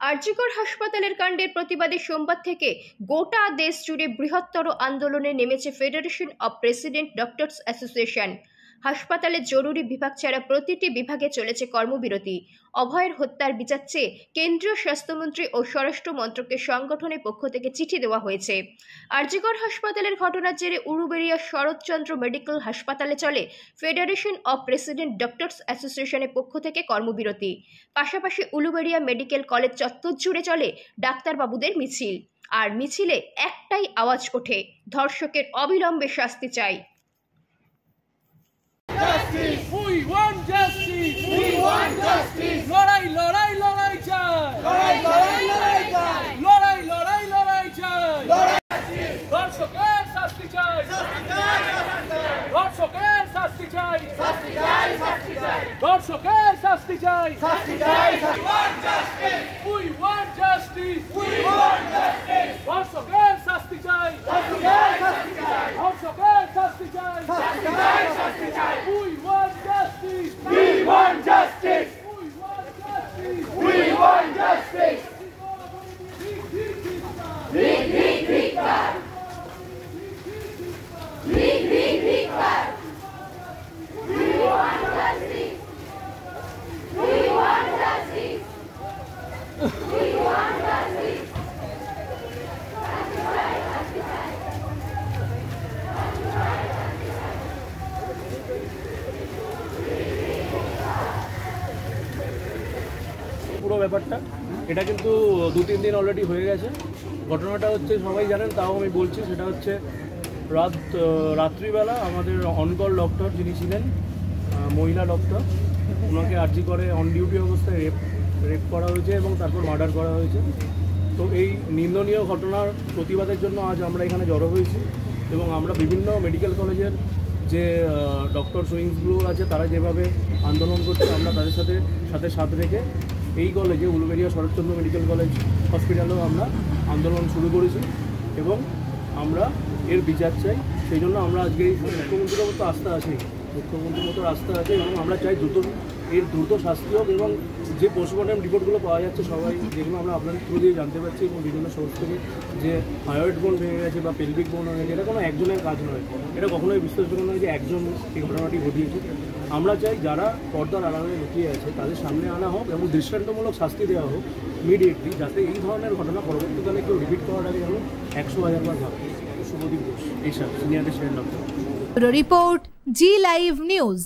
আরজিকর হাসপাতালের কাণ্ডের প্রতিবাদে সোমবার থেকে গোটা দেশ জুড়ে বৃহত্তর আন্দোলনে নেমেছে federation of president doctors association. হাসপাতালে জরুরি বিভাগ ছাড়া প্রতিটি বিভাগে চলেছে কর্মবিরতি। অভয়ের হত্যার বিচার চেয়ে কেন্দ্রীয় স্বাস্থ্যমন্ত্রী ও স্বরাষ্ট্র মন্ত্রকের সংগঠনের পক্ষ থেকে চিঠি দেওয়া হয়েছে। আরজিকর হাসপাতালের ঘটনার জেরে উলুবেড়িয়া শরৎচন্দ্র মেডিকেল হাসপাতালে চলে ফেডারেশন অব প্রেসিডেন্ট ডক্টরস অ্যাসোসিয়েশনের পক্ষ থেকে কর্মবিরতি। পাশাপাশি উলুবেড়িয়া মেডিকেল কলেজ চত্বর জুড়ে চলে ডাক্তারবাবুদের মিছিল। আর মিছিলে একটাই আওয়াজ ওঠে, ধর্ষকের অবিলম্বে শাস্তি চাই। Justice! We want justice! We want justice! লড়াই লড়াই লড়াই চাই! লড়াই লড়াই লড়াই চাই! লড়াই লড়াই লড়াই চাই! লড়াই! ধর্ষকের শাস্তি চাই! ধর্ষকের শাস্তি চাই! ধর্ষকের শাস্তি চাই! We want justice! We want justice! ধর্ষকের শাস্তি চাই! ধর্ষকের শাস্তি চাই! We want justice! We want justice! We want justice! We want justice! Big, big, big, Big, big, big, big bad! We want justice! We want justice! We want justice! পুরো ব্যাপারটা এটা কিন্তু 2-3 দিন already হয়ে গেছে। ঘটনাটা হচ্ছে সবাই জানেন, তাও আমি বলছি, সেটা হচ্ছে রাত্রিবেলা আমাদের অনকল ডক্টর যিনি ছিলেন, মহিলা ডক্টর, ওনাকে আরজি করে অন ডিউটি অবস্থায় রেপ করা হয়েছে এবং তারপর মার্ডার করা হয়েছে। তো এই নিন্দনীয় ঘটনার প্রতিবাদের জন্য আজ আমরা এখানে জড়ো হয়েছি এবং আমরা বিভিন্ন মেডিকেল কলেজের যে ডক্টর উইংসগুলো আছে তারা যেভাবে আন্দোলন করছে আমরা তাদের সাথে রেখে এই কলেজে উলুবেড়িয়া শরৎচন্দ্র মেডিকেল কলেজ হসপিটালেও আমরা আন্দোলন শুরু করেছি এবং আমরা এর বিচার চাই। সেই জন্য আমরা আজকে এই মুখ্যমন্ত্রীর মতো আস্থা আছে, এবং আমরা চাই দ্রুত শাস্তি হোক এবং যে পোস্টমর্টম রিপোর্টগুলো পাওয়া যাচ্ছে সবাই, যেগুলো আমরা আপনাদের থ্রু দিয়ে জানতে পারছি এবং বিভিন্ন সোর্স থেকে, যে থাইরয়েড বোন ভেঙে গেছে বা পেলভিক বোন হয়ে গেছে, এটা কোনো একজনের কাজ নয়, এটা কখনোই বিশ্বাসযোগ্য নয় যে একজন এই ঘটনাটি ঘটিয়েছে। আমরা চাই যারা পর্দার আড়ালে লুকিয়ে আছে তাদের সামনে আনা হোক এবং দৃষ্টান্তমূলক শাস্তি দেওয়া হোক ইমিডিয়েটলি, যাতে এই ধরনের ঘটনা পরবর্তীকালে কেউ রিপিট করার আগে যেন 100,000 বার ভাবে। শুভদীপ ঘোষ, এইসব সিনিয়র ডক্টর। রিপোর্ট জি লাইভ নিউজ।